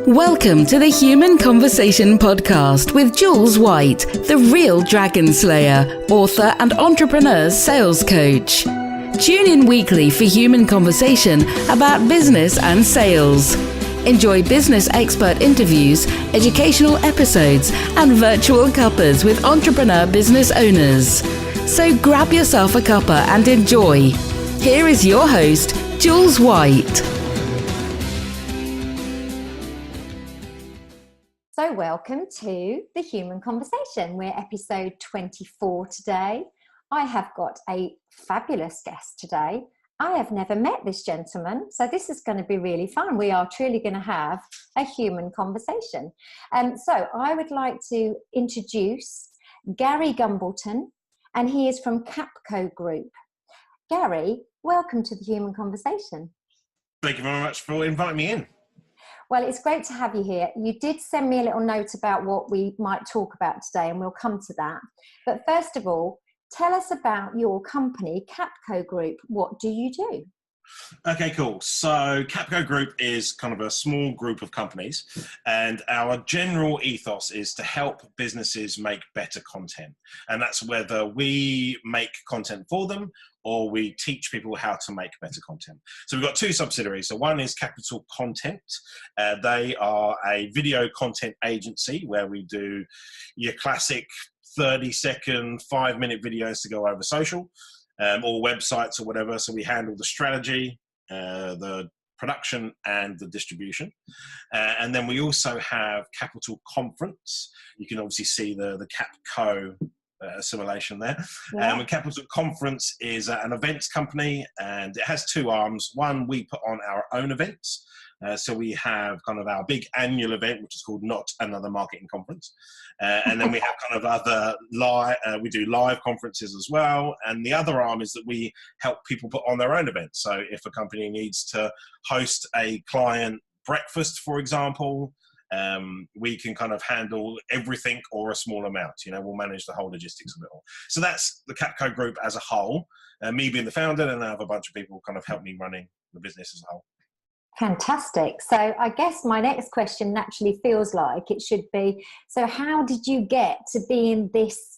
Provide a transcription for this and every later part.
Welcome to the Human Conversation podcast with Jules White, the real dragon slayer, author and entrepreneur sales coach. Tune in weekly for human conversation about business and sales. Enjoy business expert interviews, educational episodes, and virtual cuppas with entrepreneur business owners. So grab yourself a cuppa and enjoy. Here is your host, Jules White. So welcome to the Human Conversation. We're episode 24 today. I have got a fabulous guest today. I have never met this gentleman, so this is going to be really fun. We are truly going to have a human conversation. So I would like to introduce Gary Gumbleton, and he is from Capco Group. Gary, welcome to the Human Conversation. Thank you very much for inviting me in. Well, it's great to have you here. You did send me a little note about what we might talk about today, and we'll come to that. But first of all, tell us about your company, Capco Group. What do you do? Okay, cool. So Capco Group is kind of a small group of companies, and our general ethos is to help businesses make better content. And that's whether we make content for them or we teach people how to make better content. So we've got two subsidiaries. So one is Capital Content. They are a video content agency where we do your classic 30-second, 5-minute videos to go over social. Or websites or whatever. So we handle the strategy, the production and the distribution. And then we also have Capital Conference. You can obviously see the Catco assimilation there. Yeah. Capital Conference is an events company, and it has two arms. One, we put on our own events. So we have kind of our big annual event, which is called Not Another Marketing Conference. And then we have kind of other live, we do live conferences as well. And the other arm is that we help people put on their own events. So if a company needs to host a client breakfast, for example, we can kind of handle everything or a small amount. You know, we'll manage the whole logistics of it all. So that's the Capco Group as a whole. Me being the founder, and I have a bunch of people kind of help me running the business as a whole. Fantastic. So I guess my next question naturally feels like it should be, so how did you get to be in this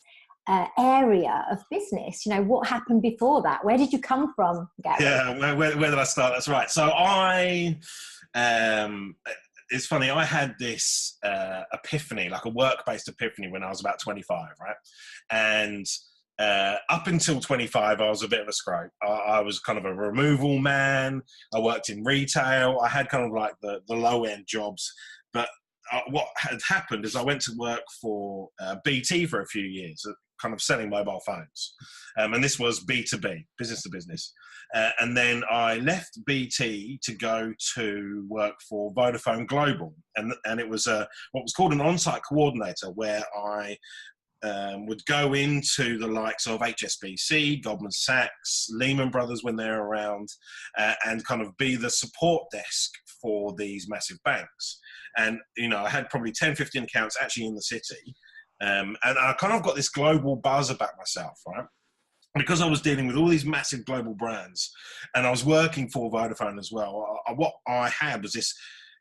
area of business? You know, what happened before that? Where did you come from, Gary? Yeah, where did I start? That's right. So it's funny, I had this epiphany, like a work-based epiphany when I was about 25, right? And up until 25, I was a bit of a scrope. I was kind of a removal man. I worked in retail. I had kind of like the low-end jobs. But what had happened is I went to work for BT for a few years, kind of selling mobile phones. And this was B2B, business to business. And then I left BT to go to work for Vodafone Global. And it was what was called an on-site coordinator, where I would go into the likes of HSBC, Goldman Sachs, Lehman Brothers when they're around, and kind of be the support desk for these massive banks. And, you know, I had probably 10, 15 accounts actually in the city. And I kind of got this global buzz about myself, right? Because I was dealing with all these massive global brands, and I was working for Vodafone as well. What I had was this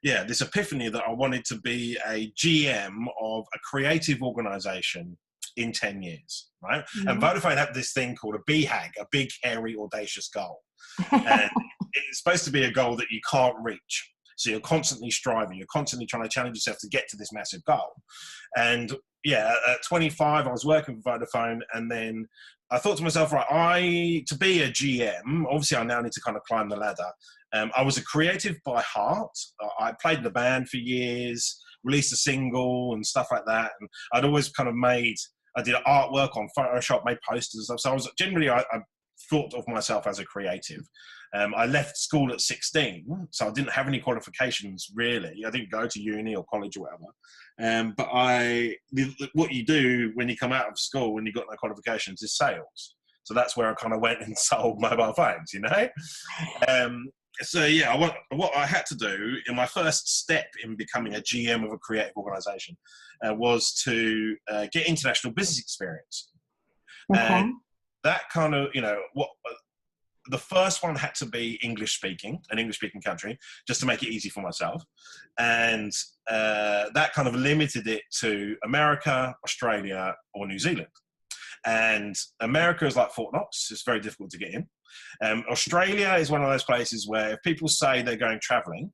epiphany that I wanted to be a GM of a creative organization in 10 years, right? Mm-hmm. And Vodafone had this thing called a BHAG, a big, hairy, audacious goal. And it's supposed to be a goal that you can't reach. So you're constantly striving, you're constantly trying to challenge yourself to get to this massive goal. And yeah, at 25, I was working for Vodafone, and then I thought to myself, right, to be a GM, obviously I now need to kind of climb the ladder. I was a creative by heart. I played in a band for years, released a single and stuff like that. And I'd always kind of I did artwork on Photoshop, made posters and stuff. So I was generally, I thought of myself as a creative. I left school at 16, so I didn't have any qualifications really. I didn't go to uni or college or whatever. But what you do when you come out of school when you've got no qualifications is sales. So that's where I kind of went and sold mobile phones, you know? So yeah, what I had to do in my first step in becoming a GM of a creative organization was to get international business experience. Okay. And that kind of, you know, the first one had to be an English-speaking country, just to make it easy for myself. And that kind of limited it to America, Australia, or New Zealand. And America is like Fort Knox. It's very difficult to get in. Australia is one of those places where if people say they're going traveling,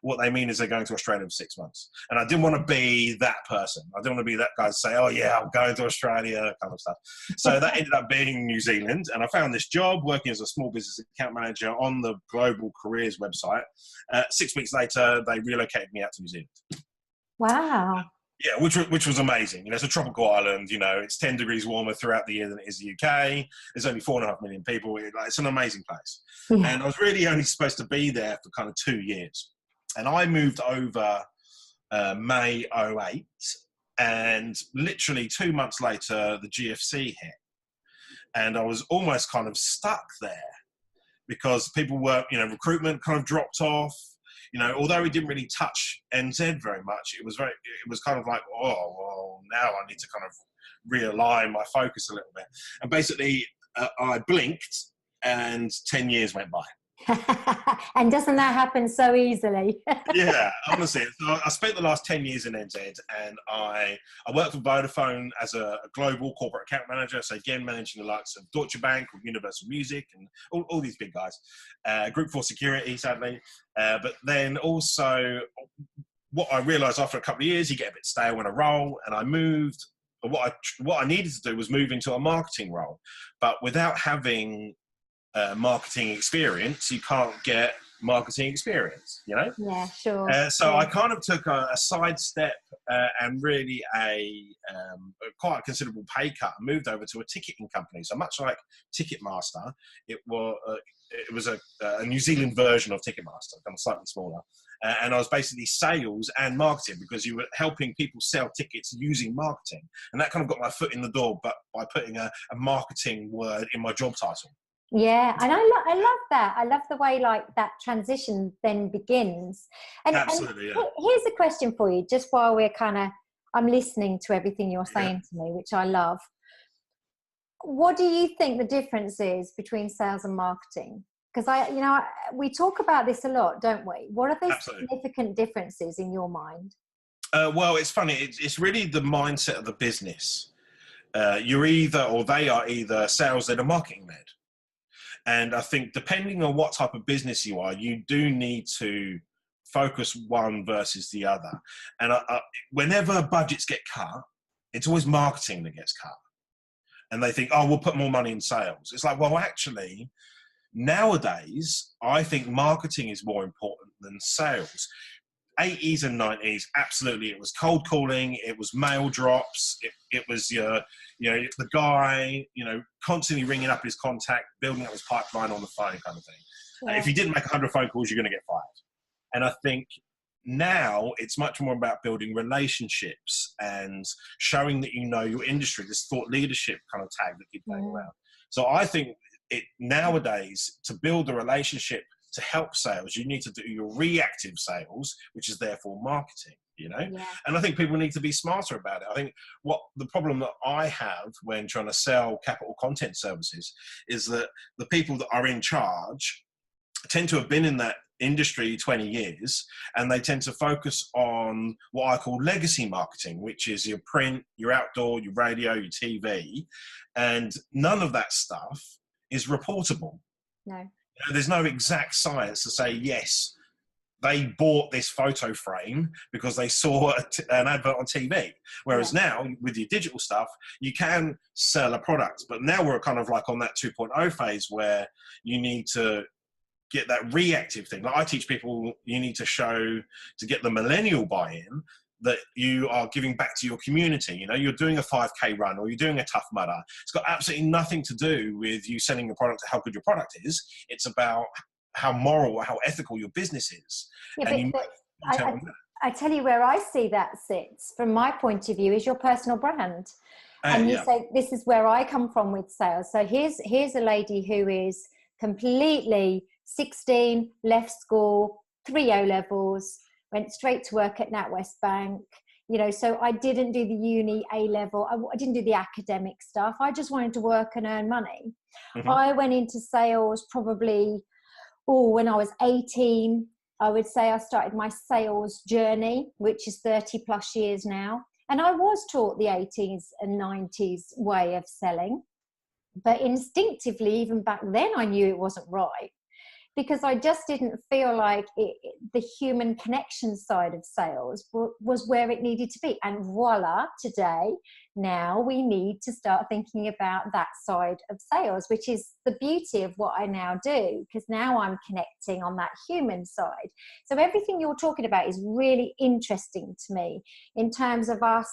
what they mean is they're going to Australia for 6 months. And I didn't want to be that person. I didn't want to be that guy to say, oh yeah, I'm going to Australia, kind of stuff. So that ended up being New Zealand. And I found this job working as a small business account manager on the Global Careers website. 6 weeks later, they relocated me out to New Zealand. Wow. Yeah, which was amazing. It's a tropical island. It's 10 degrees warmer throughout the year than it is the UK. There's only 4.5 million people. It's an amazing place. Yeah. And I was really only supposed to be there for kind of 2 years. And I moved over May 2008, and literally 2 months later, the GFC hit. And I was almost kind of stuck there because people were, recruitment kind of dropped off. Although we didn't really touch NZ very much, it was kind of like, oh, well, now I need to kind of realign my focus a little bit. And basically, I blinked and 10 years went by. And doesn't that happen so easily? Yeah, honestly. So I spent the last 10 years in NZ, and I worked for Vodafone as a global corporate account manager. So again, managing the likes of Deutsche Bank or Universal Music and all these big guys. Group 4 security, sadly. But then also what I realized after a couple of years, you get a bit stale in a role, and I moved. What I needed to do was move into a marketing role, but without having marketing experience, you can't get marketing experience, Yeah, sure. So I kind of took a sidestep and really quite a considerable pay cut and moved over to a ticketing company. So much like Ticketmaster, it was a New Zealand version of Ticketmaster, kind of slightly smaller. And I was basically sales and marketing, because you were helping people sell tickets using marketing. And that kind of got my foot in the door, but by putting a marketing word in my job title. Yeah, and I love that. I love the way that transition then begins. And, absolutely, yeah. Here's a question for you, just while I'm listening to everything you're saying to me, which I love. What do you think the difference is between sales and marketing? Because we talk about this a lot, don't we? What are the significant differences in your mind? Well, it's funny. It's really the mindset of the business. They are either sales-led or marketing-led. And I think depending on what type of business you are, you do need to focus one versus the other. And whenever budgets get cut, it's always marketing that gets cut. And they think, oh, we'll put more money in sales. It's like, well, actually, nowadays, I think marketing is more important than sales. 80s and 90s, absolutely. It was cold calling. It was mail drops. It was the guy, constantly ringing up his contact, building up his pipeline on the phone kind of thing. Yeah. If you didn't make 100 phone calls, you're going to get fired. And I think now it's much more about building relationships and showing that your industry, this thought leadership kind of tag that keeps going around. So I think nowadays, to build a relationship to help sales, you need to do your reactive sales, which is therefore marketing, Yeah. And I think people need to be smarter about it. I think the problem that I have when trying to sell capital content services is that the people that are in charge tend to have been in that industry 20 years, and they tend to focus on what I call legacy marketing, which is your print, your outdoor, your radio, your TV, and none of that stuff is reportable. No. There's no exact science to say, yes, they bought this photo frame because they saw an advert on TV. Whereas now, with your digital stuff, you can sell a product. But now we're kind of like on that 2.0 phase where you need to get that reactive thing. Like I teach people, you need to show, to get the millennial buy-in, that you are giving back to your community. You're doing a 5K run or you're doing a Tough Mudder. It's got absolutely nothing to do with you selling your product, how good your product is. It's about how moral or how ethical your business is. Yeah, and I tell you where I see that sits from my point of view is your personal brand. And you say, this is where I come from with sales. So here's a lady who is completely 16, left school, 3 O-levels, went straight to work at NatWest Bank, So I didn't do the uni A-level. I didn't do the academic stuff. I just wanted to work and earn money. Mm-hmm. I went into sales probably, when I was 18. I would say I started my sales journey, which is 30 plus years now. And I was taught the 80s and 90s way of selling. But instinctively, even back then, I knew it wasn't right, because I just didn't feel like the human connection side of sales was where it needed to be. And voila, today, now we need to start thinking about that side of sales, which is the beauty of what I now do, because now I'm connecting on that human side. So everything you're talking about is really interesting to me in terms of us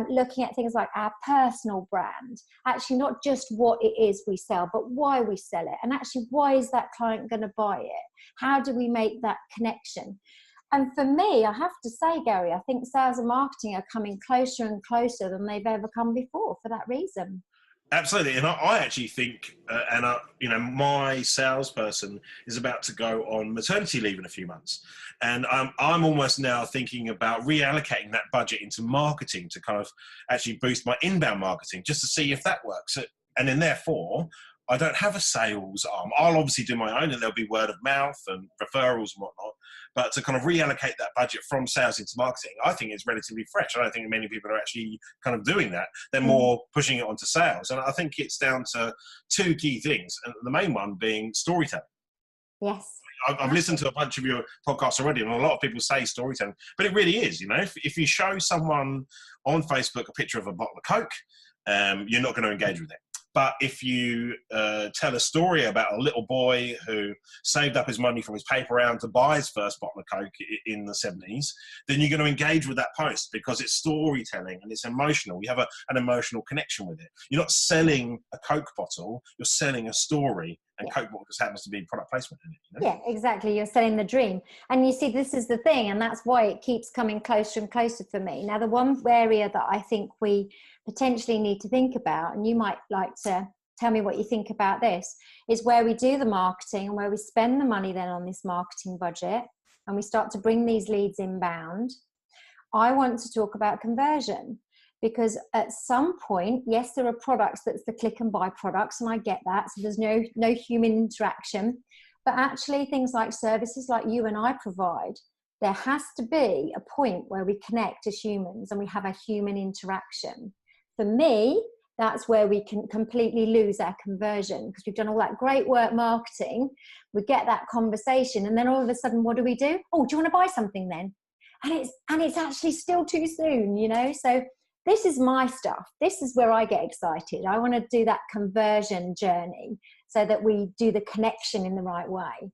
looking at things like our personal brand, actually not just what it is we sell, but why we sell it. And actually, why is that client going to buy it? How do we make that connection? And for me, I have to say, Gary, I think sales and marketing are coming closer and closer than they've ever come before for that reason. Absolutely. And I actually think, my salesperson is about to go on maternity leave in a few months. And I'm almost now thinking about reallocating that budget into marketing to kind of actually boost my inbound marketing, just to see if that works. And then therefore, I don't have a sales arm. I'll obviously do my own, and there'll be word of mouth and referrals and whatnot. But to kind of reallocate that budget from sales into marketing, I think it's relatively fresh. I don't think many people are actually kind of doing that. They're more pushing it onto sales. And I think it's down to two key things, and the main one being storytelling. Yes. I've listened to a bunch of your podcasts already, and a lot of people say storytelling, but it really is, if you show someone on Facebook a picture of a bottle of Coke, you're not going to engage with it. But if you tell a story about a little boy who saved up his money from his paper round to buy his first bottle of Coke in the 70s, then you're going to engage with that post, because it's storytelling and it's emotional. You have an emotional connection with it. You're not selling a Coke bottle, you're selling a story, and Coke bottle just happens to be product placement in it. Yeah, exactly. You're selling the dream. And you see, this is the thing, and that's why it keeps coming closer and closer for me. Now, the one area that I think we potentially need to think about, and you might like to tell me what you think about this, is where we do the marketing and where we spend the money then on this marketing budget, and we start to bring these leads inbound. I want to talk about conversion, because at some point, yes, there are products that's the click and buy products, and I get that. So there's no human interaction. But actually, things like services like you and I provide, there has to be a point where we connect as humans and we have a human interaction. For me, that's where we can completely lose our conversion, because we've done all that great work marketing. We get that conversation, and then all of a sudden, what do? Oh, do you want to buy something then? And it's actually still too soon, So this is my stuff. This is where I get excited. I want to do that conversion journey so that we do the connection in the right way.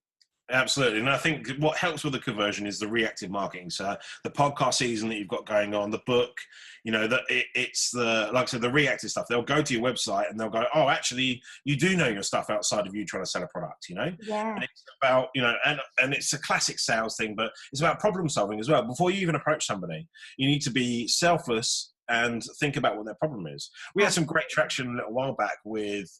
Absolutely. And I think what helps with the conversion is the reactive marketing. So the podcast season that you've got going on, the book, it's like I said, the reactive stuff. They'll go to your website and they'll go, oh, actually, you do know your stuff outside of you trying to sell a product, Yeah. And it's about, and it's a classic sales thing, but it's about problem solving as well. Before you even approach somebody, you need to be selfless and think about what their problem is. We had some great traction a little while back with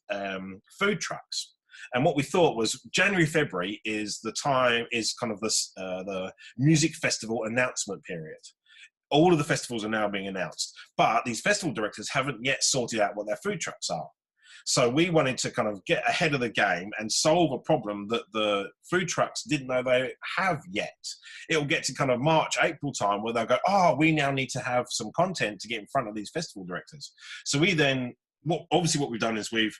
food trucks. And what we thought was January, February is kind of the music festival announcement period. All of the festivals are now being announced, but these festival directors haven't yet sorted out what their food trucks are. So we wanted to kind of get ahead of the game and solve a problem that the food trucks didn't know they have yet. It'll get to kind of March, April time where they'll go, oh, we now need to have some content to get in front of these festival directors. So we then, what we've done is we've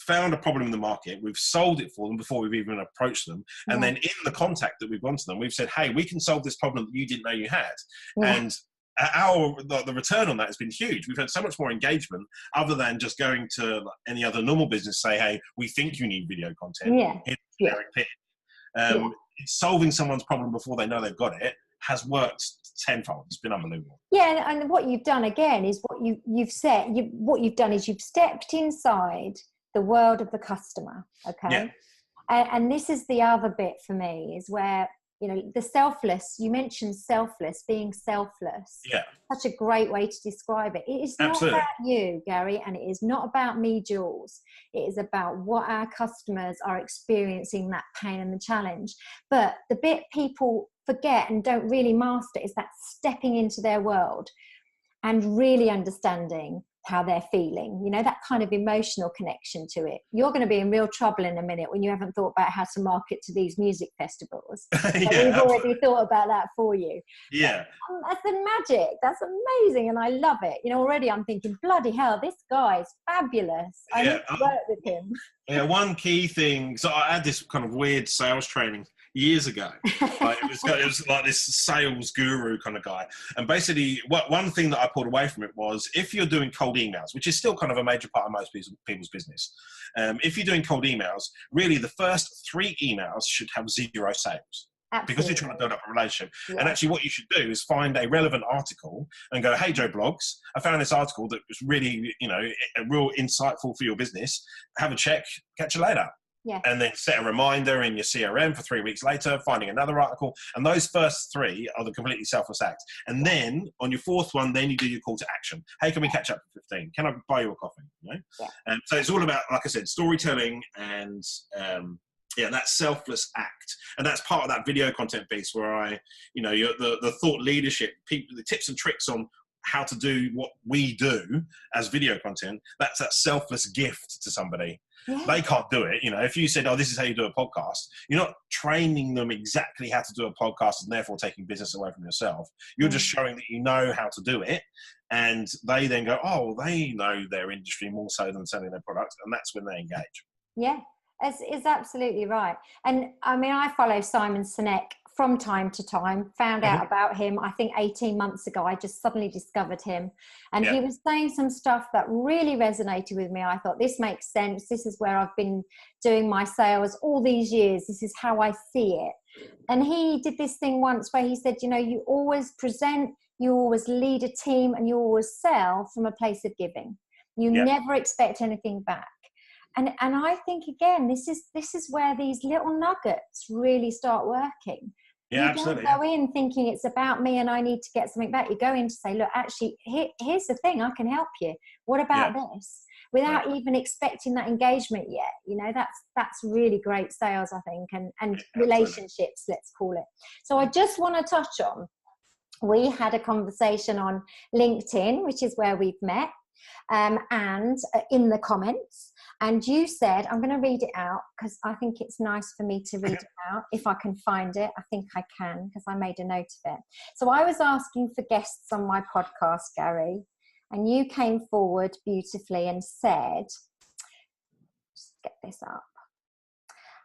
found a problem in the market, we've solved it for them before we've even approached them, and then in the contact that we've gone to them, we've said, hey, we can solve this problem that you didn't know you had. And the return on that has been huge. We've had so much more engagement, other than just going to any other normal business, say, hey, we think you need video content. It's solving someone's problem before they know they've got it has worked tenfold. It's been unbelievable. Yeah, and what you've done again is what you've done is you've stepped inside the world of the customer, okay? And this is the other bit for me, is where, the selfless, you mentioned selfless, being selfless. Yeah. Such a great way to describe it. It is not about you, Gary, and it is not about me, Jules. It is about what our customers are experiencing, that pain and the challenge. But the bit people forget and don't really master is that stepping into their world and really understanding how they're feeling, you know, that kind of emotional connection to it. You're going to be in real trouble in a minute when you haven't thought about how to market to these music festivals. Yeah, we've already thought about that for you. Yeah. That's the magic. That's amazing. And I love it. You know, already I'm thinking, bloody hell, this guy is fabulous. I need to work with him. Yeah, one key thing. So I had this kind of weird sales training years ago. Like, it was like this sales guru kind of guy. And basically, one thing that I pulled away from it was, if you're doing cold emails, which is still kind of a major part of most people's business, if you're doing cold emails, really the first 3 emails should have 0 sales. Absolutely. Because you're trying to build up a relationship. Yeah. And actually what you should do is find a relevant article and go, hey, Joe Blogs, I found this article that was really, you know, real insightful for your business. Have a check, catch you later. Yeah. And then set a reminder in your CRM for 3 weeks later, finding another article. And those first 3 are the completely selfless act. And then on your 4th one, then you do your call to action. Hey, can we catch up for 15? Can I buy you a coffee? You know? Yeah. And so it's all about, like I said, storytelling and, that selfless act. And that's part of that video content piece where I, you know, the thought leadership, people, the tips and tricks on how to do what we do as video content. That's that selfless gift to somebody. Yeah. They can't do it. You know, if you said, oh, this is how you do a podcast, you're not training them exactly how to do a podcast and therefore taking business away from yourself. You're just showing that you know how to do it. And they then go, oh, they know their industry more so than selling their products. And that's when they engage. Yeah. It's absolutely right. And I mean, I follow Simon Sinek from time to time, found out about him, I think 18 months ago. I just suddenly discovered him. And he was saying some stuff that really resonated with me. I thought, this makes sense. This is where I've been doing my sales all these years. This is how I see it. And he did this thing once where he said, you know, you always present, you always lead a team, and you always sell from a place of giving. You never expect anything back. And I think, again, this is where these little nuggets really start working. Yeah, you don't go in thinking it's about me and I need to get something back. You go in to say, look, actually, here's the thing, I can help you. What about this? Without even expecting that engagement yet. You know, that's really great sales, I think, and relationships, let's call it. So I just want to touch on, we had a conversation on LinkedIn, which is where we've met, and in the comments. And you said, I'm going to read it out because I think it's nice for me to read it out. If I can find it, I think I can, because I made a note of it. So I was asking for guests on my podcast, Gary, and you came forward beautifully and said, just get this up.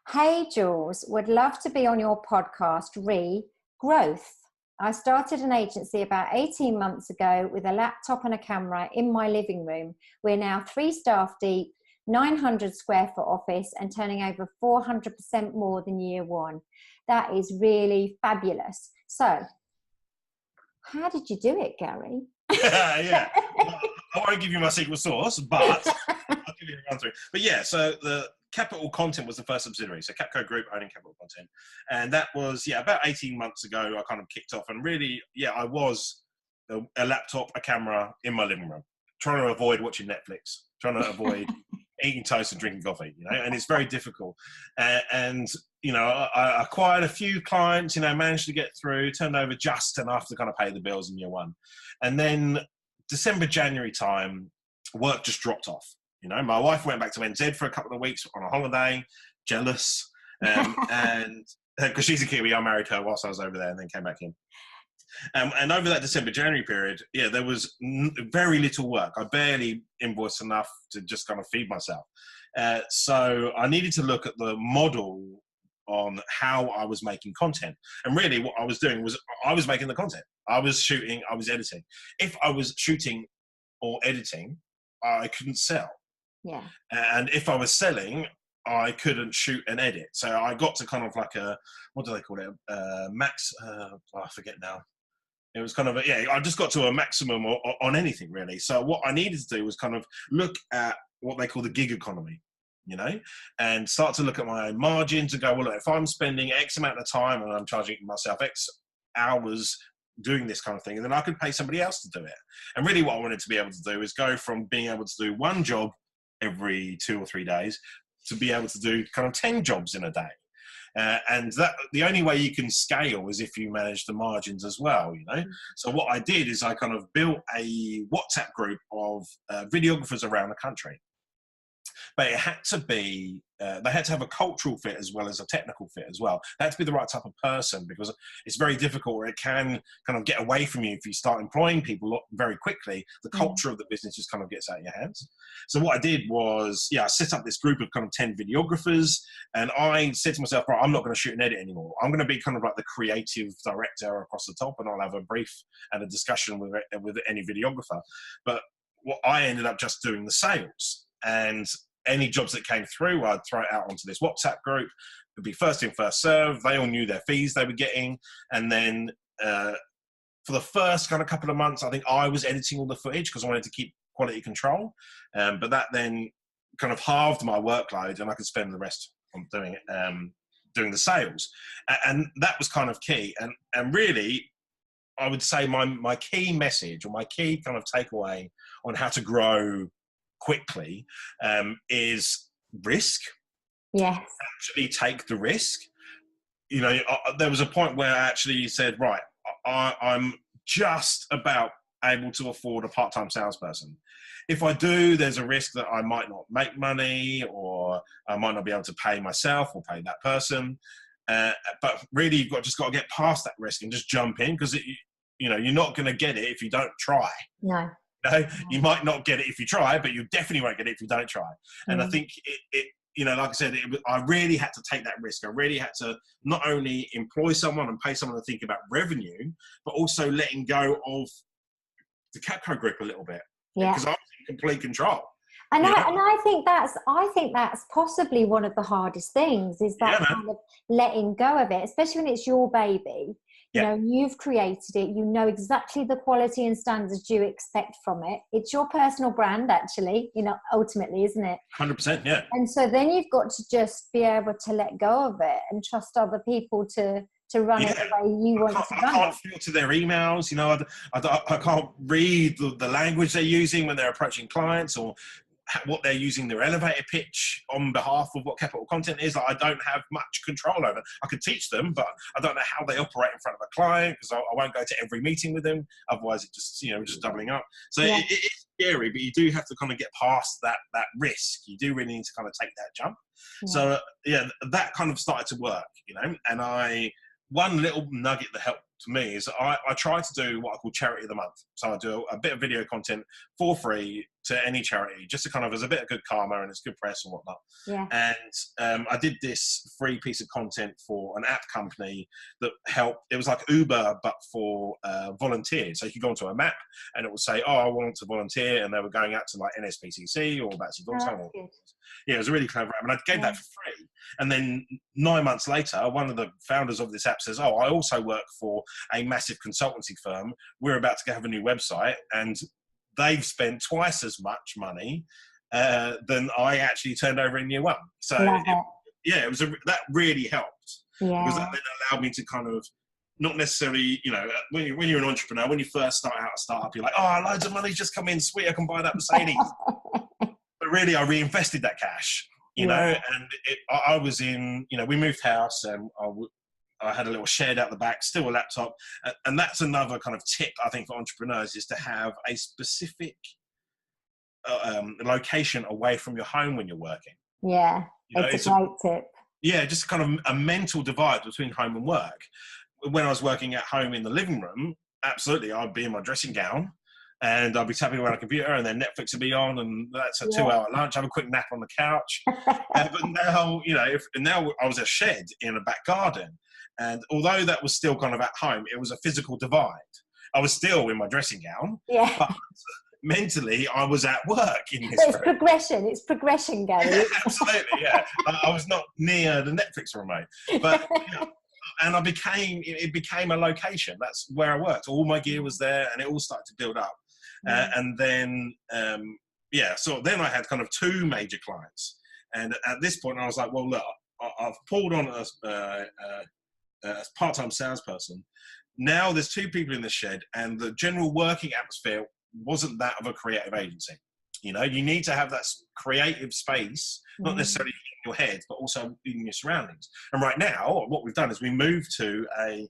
Hey, Jules, would love to be on your podcast, Regrowth. I started an agency about 18 months ago with a laptop and a camera in my living room. We're now 3 staff deep, 900 square foot office, and turning over 400% more than year 1. That is really fabulous. So how did you do it, Gary? Yeah. Well, I won't give you my secret sauce, but I'll give you a run through. But yeah, so the Capital Content was the first subsidiary. So Capco Group owning Capital Content. And that was, about 18 months ago, I kind of kicked off. And really, I was a laptop, a camera in my living room, trying to avoid watching Netflix, trying to avoid eating toast and drinking coffee, you know, and it's very difficult. And you know, I acquired a few clients, you know, managed to get through, turned over just enough to kind of pay the bills in year 1. And then December, January time, work just dropped off. You know, my wife went back to NZ for a couple of weeks on a holiday, jealous, and because she's a Kiwi, I married her whilst I was over there and then came back in. And over that December, January period, there was very little work. I barely invoiced enough to just kind of feed myself. So I needed to look at the model on how I was making content. And really what I was doing was I was making the content. I was shooting, I was editing. If I was shooting or editing, I couldn't sell. Yeah. And if I was selling, I couldn't shoot and edit. So I got to kind of like a, what do they call it? Max, I forget now. It was kind of I just got to a maximum on anything really. So what I needed to do was kind of look at what they call the gig economy, you know, and start to look at my margins and go, well, look, if I'm spending X amount of time and I'm charging myself X hours doing this kind of thing, and then I could pay somebody else to do it. And really what I wanted to be able to do is go from being able to do one job every 2 or 3 days to be able to do kind of 10 jobs in a day. And that the only way you can scale is if you manage the margins as well, you know. So what I did is I kind of built a WhatsApp group of videographers around the country. But it had to be, they had to have a cultural fit as well as a technical fit as well. They had to be the right type of person, because it's very difficult, or it can kind of get away from you if you start employing people very quickly. The culture of the business just kind of gets out of your hands. So what I did was, I set up this group of kind of 10 videographers, and I said to myself, right, I'm not going to shoot and edit anymore. I'm going to be kind of like the creative director across the top, and I'll have a brief and a discussion with any videographer. But what I ended up just doing the sales, and any jobs that came through, I'd throw it out onto this WhatsApp group. It'd be first in, first serve. They all knew their fees they were getting. And then for the first kind of couple of months, I think I was editing all the footage because I wanted to keep quality control. But that then kind of halved my workload, and I could spend the rest on doing it, doing the sales. And that was kind of key. And really, I would say my key message, or my key kind of takeaway on how to grow quickly is risk. Yes. Actually take the risk. You know, there was a point where I actually said, right, I'm just about able to afford a part-time salesperson. If I do, there's a risk that I might not make money, or I might not be able to pay myself or pay that person. But really, you've just got to get past that risk and just jump in, because you're not going to get it if you don't try. No. No, you might not get it if you try, but you definitely won't get it if you don't try. And I think it like I said, I really had to take that risk. I really had to not only employ someone and pay someone to think about revenue, but also letting go of the Capco Group a little bit. Yeah. Because I was in complete control. And I think that's possibly one of the hardest things, is that kind of letting go of it, especially when it's your baby. You know, you've created it. You know exactly the quality and standards you expect from it. It's your personal brand, actually, ultimately, isn't it? 100%, yeah. And so then you've got to just be able to let go of it and trust other people to run it the way you want to run it. I can't filter their emails. I can't read the language they're using when they're approaching clients, or what they're using their elevator pitch on behalf of what capital content is. I don't have much control over it. I could teach them, but I don't know how they operate in front of a client, because I won't go to every meeting with them. Otherwise, it just, just doubling up. So it is scary, but you do have to kind of get past that risk. You do really need to kind of take that jump. So that kind of started to work, and one little nugget that helped to me is I try to do what I call charity of the month. So I do a bit of video content for free to any charity, just to kind of as a bit of good karma, and it's good press and whatnot. Yeah. And I did this free piece of content for an app company that helped. It was like Uber, but for volunteers. So you could go onto a map, and it would say, "Oh, I want to volunteer," and they were going out to like NSPCC or Batsy Dogtown. Yeah, it was a really clever app, and I gave that for free. And then 9 months later, one of the founders of this app says, "Oh, I also work for a massive consultancy firm. We're about to have a new website, and they've spent twice as much money than I actually turned over in year one." So that really helped, because that then allowed me to kind of not necessarily, when you're an entrepreneur, when you first start out a startup, you're like, "Oh, loads of money's just come in, sweet, I can buy that Mercedes." But really, I reinvested that cash, and I was in, we moved house, and I had a little shed out the back, still a laptop. And that's another kind of tip, I think, for entrepreneurs, is to have a specific location away from your home when you're working. Yeah, it's a great tip. Yeah, just kind of a mental divide between home and work. When I was working at home in the living room, absolutely, I'd be in my dressing gown, and I'll be tapping away on a computer, and then Netflix will be on, and that's a 2-hour lunch. Have a quick nap on the couch. But now, now I was a shed in a back garden, and although that was still kind of at home, it was a physical divide. I was still in my dressing gown, but mentally I was at work in this room. It's progression, Gary. Yeah, absolutely, yeah. I was not near the Netflix remote, but. And it became a location. That's where I worked. All my gear was there, and it all started to build up. And then, so then I had kind of 2 major clients. And at this point, I was like, well, look, I've pulled on a part-time salesperson. Now there's 2 people in the shed, and the general working atmosphere wasn't that of a creative agency. You know, you need to have that creative space, not necessarily in your head, but also in your surroundings. And right now, what we've done is we moved to a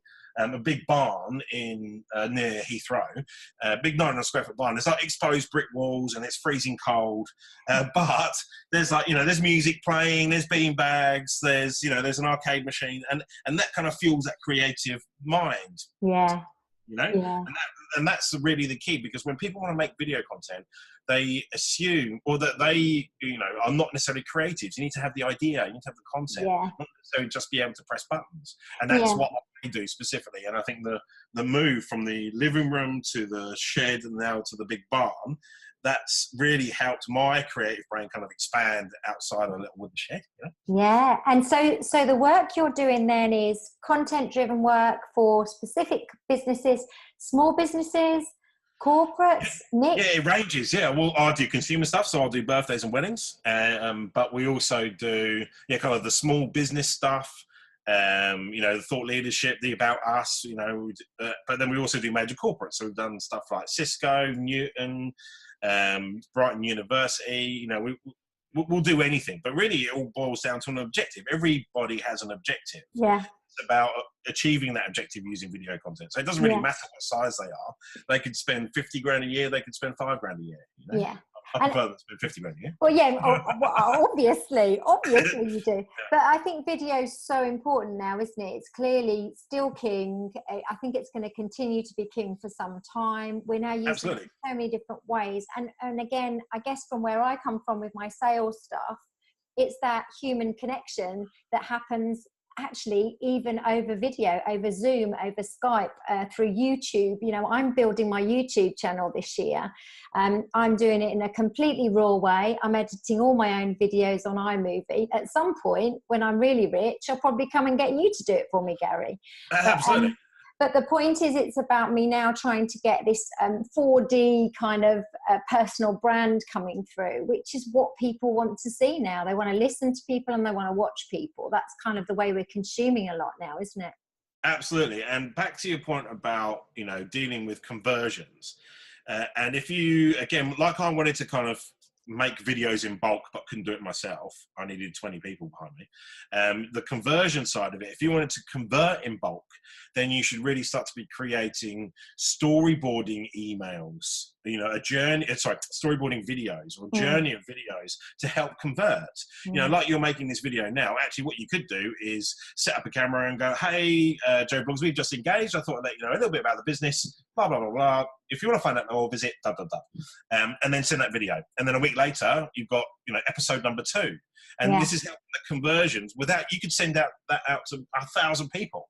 big barn in near Heathrow, a big 900 square foot barn. There's like exposed brick walls and it's freezing cold, but there's like, you know, there's music playing, there's bean bags, there's, you know, there's an arcade machine, and that kind of fuels that creative mind. Yeah. You know, and that's really the key, because when people want to make video content, they assume, or that they, you know, are not necessarily creatives. You need to have the idea, you need to have the concept, not necessarily just be able to press buttons. And that's what I do specifically. And I think the move from the living room to the shed and now to the big barn, that's really helped my creative brain kind of expand outside a little wooden shed. You know? Yeah. And so the work you're doing then is content driven work for specific businesses, small businesses, corporates, mixed? Yeah, it ranges. Yeah, well, I do consumer stuff, so I'll do birthdays and weddings, but we also do kind of the small business stuff. You know, the thought leadership, the about us. You know, but then we also do major corporates. So we've done stuff like Cisco, Newton, Brighton University. You know, we'll do anything, but really it all boils down to an objective. Everybody has an objective. Yeah. It's about achieving that objective using video content. So it doesn't really matter what size they are. They could spend 50 grand a year. They could spend $5 grand a year. You know? Yeah. I prefer them to spend 50 grand a year. Well, yeah, obviously you do. But I think video is so important now, isn't it? It's clearly still king. I think it's going to continue to be king for some time. We're now using it in so many different ways. And again, I guess from where I come from with my sales stuff, it's that human connection that happens actually even over video, over Zoom, over Skype, through YouTube. You know, I'm building my YouTube channel this year. I'm doing it in a completely raw way. I'm editing all my own videos on iMovie. At some point, when I'm really rich, I'll probably come and get you to do it for me, Gary. Absolutely. But the point is, it's about me now trying to get this 4D kind of personal brand coming through, which is what people want to see now. They want to listen to people and they want to watch people. That's kind of the way we're consuming a lot now, isn't it? Absolutely. And back to your point about, you know, dealing with conversions. And if you, again, like I wanted to kind of make videos in bulk, but couldn't do it myself. I needed 20 people behind me. The conversion side of it, if you wanted to convert in bulk, then you should really start to be creating storyboarding emails, you know, storyboarding videos or journey of videos to help convert. You know, like you're making this video now, actually what you could do is set up a camera and go, hey, Joe Blogs, we've just engaged. I thought I'd let you know a little bit about the business, blah, blah, blah, blah. If you want to find out more, visit, blah, blah, blah. And then send that video. And then a week later, you've got, you know, episode number 2. And this is helping the conversions without, you could send that out to 1,000 people.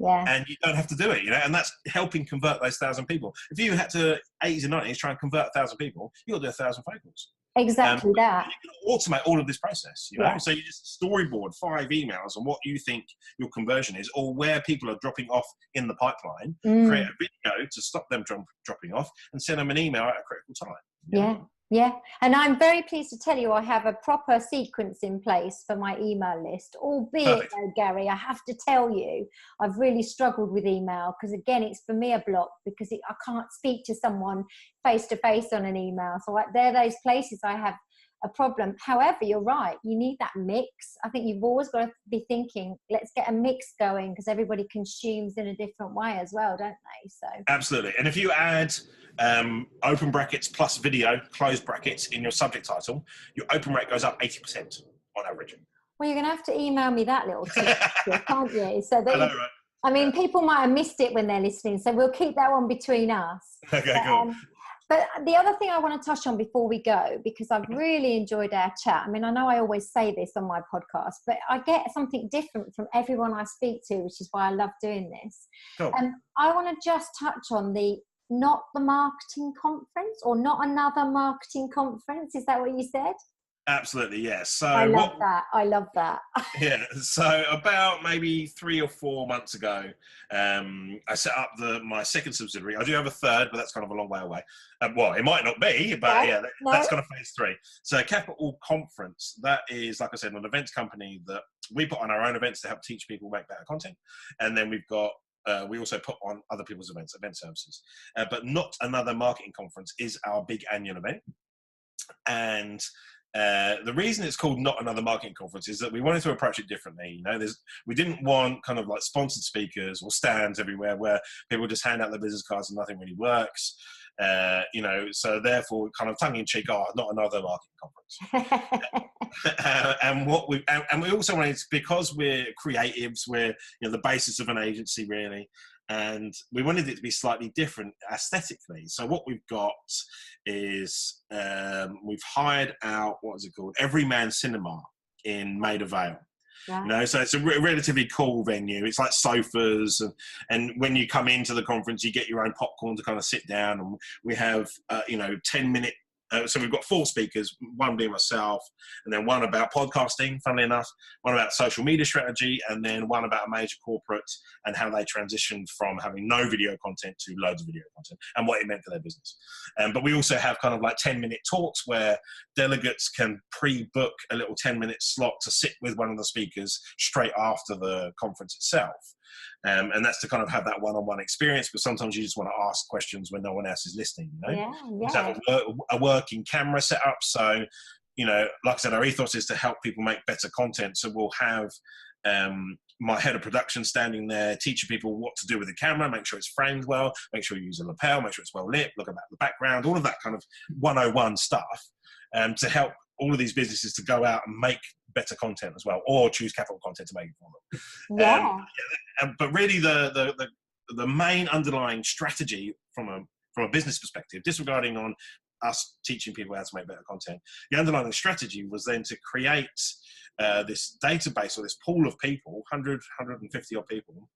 Yeah. And you don't have to do it, you know, and that's helping convert those 1,000 people. If you had to 80s and 90s try and convert 1,000 people, you'll do 1,000 phone calls. Exactly that. You can automate all of this process, you know. So you just storyboard 5 emails on what you think your conversion is, or where people are dropping off in the pipeline. Create a video to stop them dropping off, and send them an email at a critical time. Yeah. Yeah, and I'm very pleased to tell you I have a proper sequence in place for my email list, albeit, though, Gary, I have to tell you, I've really struggled with email because, again, it's for me a block because I can't speak to someone face-to-face on an email. So they're those places I have a problem. However, you're right, you need that mix. I think you've always got to be thinking, let's get a mix going, because everybody consumes in a different way as well, don't they? So absolutely. And if you add open brackets plus video, closed brackets in your subject title, your open rate goes up 80% on average. Well, you're going to have to email me that little tip, can't you? So that I mean, people might have missed it when they're listening, so we'll keep that one between us. Okay, cool. But the other thing I want to touch on before we go, because I've really enjoyed our chat. I mean, I know I always say this on my podcast, but I get something different from everyone I speak to, which is why I love doing this. Cool. I want to just touch on not the marketing conference, or not another marketing conference. Is that what you said? Absolutely, yes. So I love that. Yeah. So about maybe 3 or 4 months ago, I set up my second subsidiary. I do have a third, but that's kind of a long way away. Well, it might not be, but that's kind of phase 3. So Capital Conference, that is, like I said, an events company that we put on our own events to help teach people make better content. And then we've got, we also put on other people's event services. But Not Another Marketing Conference is our big annual event. And the reason it's called Not Another Marketing Conference is that we wanted to approach it differently. We didn't want kind of like sponsored speakers or stands everywhere where people just hand out their business cards and nothing really works. So therefore, kind of tongue-in-cheek, not another marketing conference. And we also wanted, because we're creatives, we're the basis of an agency really, and we wanted it to be slightly different aesthetically. So what we've got is we've hired out, what is it called, Everyman Cinema in Maida Vale. Right. So it's a relatively cool venue. It's like sofas, and when you come into the conference, you get your own popcorn to kind of sit down. And we have 10-minute. So we've got 4 speakers, one being myself, and then one about podcasting, funnily enough, one about social media strategy, and then one about a major corporate and how they transitioned from having no video content to loads of video content and what it meant for their business. But we also have kind of like 10-minute talks where delegates can pre-book a little 10-minute slot to sit with one of the speakers straight after the conference itself. And that's to kind of have that one-on-one experience, but sometimes you just want to ask questions when no one else is listening, Yeah. Just have a working camera set up. So, like I said, our ethos is to help people make better content. So we'll have my head of production standing there, teaching people what to do with the camera, make sure it's framed well, make sure you use a lapel, make sure it's well lit, look at the background, all of that kind of 101 stuff, to help all of these businesses to go out and make better content as well, or choose capital content to make it for them. But really the main underlying strategy from a business perspective, disregarding on us teaching people how to make better content, the underlying strategy was then to create this database or this pool of people, 150 odd people,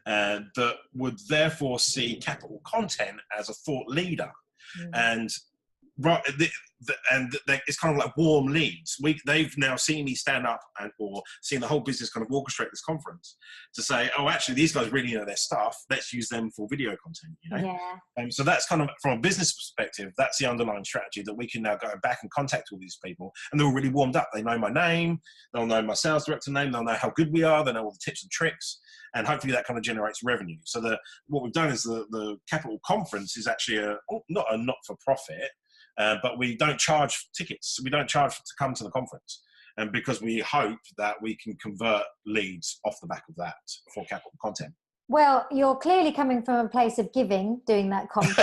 that would therefore see capital content as a thought leader. And it's kind of like warm leads. They've now seen me stand up or seen the whole business kind of orchestrate this conference to say, oh, actually, these guys really know their stuff. Let's use them for video content, So that's kind of, from a business perspective, that's the underlying strategy, that we can now go back and contact all these people, and they're already warmed up. They know my name, they'll know my sales director name, they'll know how good we are, they know all the tips and tricks, and hopefully that kind of generates revenue. So what we've done is the Capital Conference is actually not a not-for-profit, but we don't charge tickets. We don't charge to come to the conference. And because we hope that we can convert leads off the back of that for capital content. Well, you're clearly coming from a place of giving, doing that conference.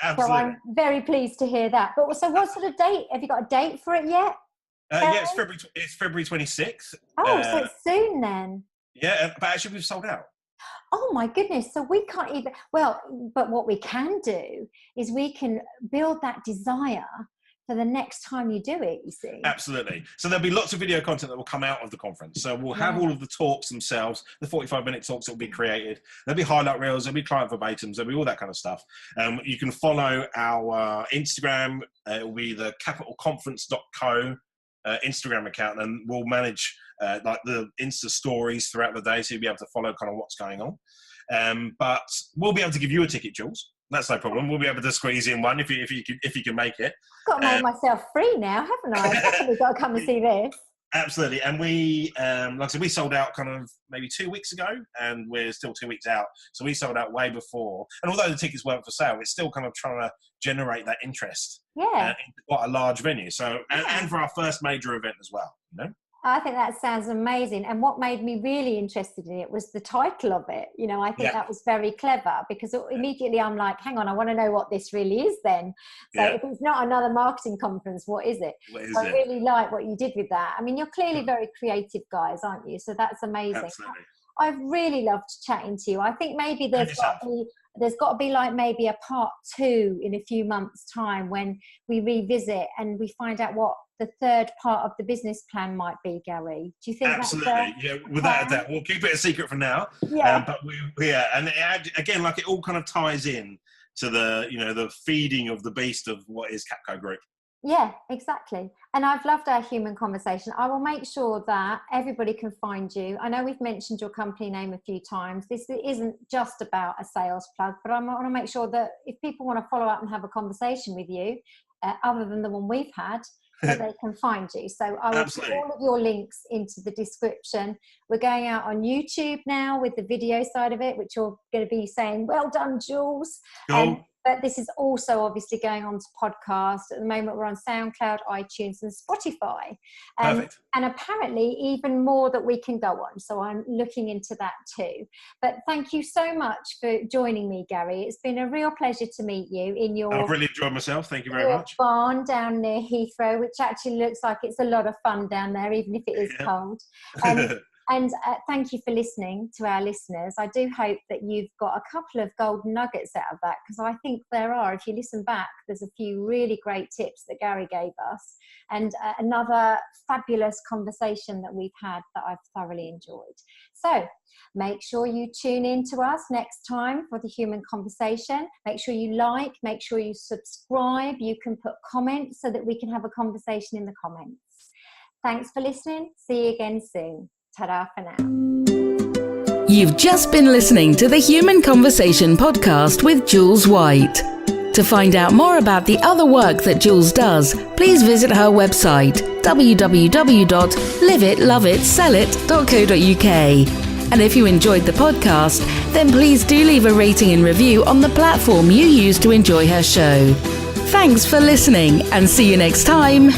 Absolutely. So I'm very pleased to hear that. But so what sort of date? Have you got a date for it yet? It's February 26th. Oh, so it's soon then. Yeah, but actually we've sold out. Oh my goodness. So we can't even, but what we can do is we can build that desire for the next time you do it, you see. Absolutely. So there'll be lots of video content that will come out of the conference. So we'll have all of the talks themselves, the 45-minute talks that will be created. There'll be highlight reels, there'll be client verbatims, there'll be all that kind of stuff. You can follow our Instagram. It will be the capitalconference.co Instagram account, and we'll manage like the Insta stories throughout the day, so you'll be able to follow kind of what's going on. But we'll be able to give you a ticket, Jules. That's no problem. We'll be able to squeeze in one if you can make it. I've got to make myself free now, haven't I? I've definitely got to come and see this. Absolutely. And we, like I said, we sold out kind of maybe 2 weeks ago, and we're still 2 weeks out. So we sold out way before. And although the tickets weren't for sale, it's still kind of trying to generate that interest. Yeah. In quite a large venue. So, and for our first major event as well, I think that sounds amazing. And what made me really interested in it was the title of it. I think that was very clever, because immediately I'm like, hang on, I want to know what this really is then. So if it's not another marketing conference, what is it? I really like what you did with that. I mean, you're clearly very creative guys, aren't you? So that's amazing. Absolutely. I've really loved chatting to you. I think maybe there's got to be like maybe a part 2 in a few months' time when we revisit and we find out what the third part of the business plan might be, Gary. Do you think absolutely? Without a doubt. We'll keep it a secret for now. But and again, like, it all kind of ties in to the feeding of the beast of what is Capco Group. Yeah, exactly. And I've loved our human conversation. I will make sure that everybody can find you. I know we've mentioned your company name a few times. This isn't just about a sales plug, but I want to make sure that if people want to follow up and have a conversation with you, other than the one we've had, that they can find you. So I will put all of your links into the description. We're going out on YouTube now with the video side of it, which you're going to be saying, well done, Jules. Cool. But this is also obviously going on to podcast. At the moment, we're on SoundCloud, iTunes, and Spotify. Perfect. And apparently even more that we can go on. So I'm looking into that too. But thank you so much for joining me, Gary. It's been a real pleasure to meet you in your... I've really enjoyed myself. Thank you very much. Barn down near Heathrow, which actually looks like it's a lot of fun down there, even if it is cold. And thank you for listening to our listeners. I do hope that you've got a couple of golden nuggets out of that, because I think there are. If you listen back, there's a few really great tips that Gary gave us, and another fabulous conversation that we've had that I've thoroughly enjoyed. So make sure you tune in to us next time for the Human Conversation. Make sure you like, make sure you subscribe. You can put comments so that we can have a conversation in the comments. Thanks for listening. See you again soon. Ta-da for now. You've just been listening to the Human Conversation podcast with Jules White. To find out more about the other work that Jules does, please visit her website www.liveitloveitsellit.co.uk. And if you enjoyed the podcast, then please do leave a rating and review on the platform you use to enjoy her show. Thanks for listening, and see you next time.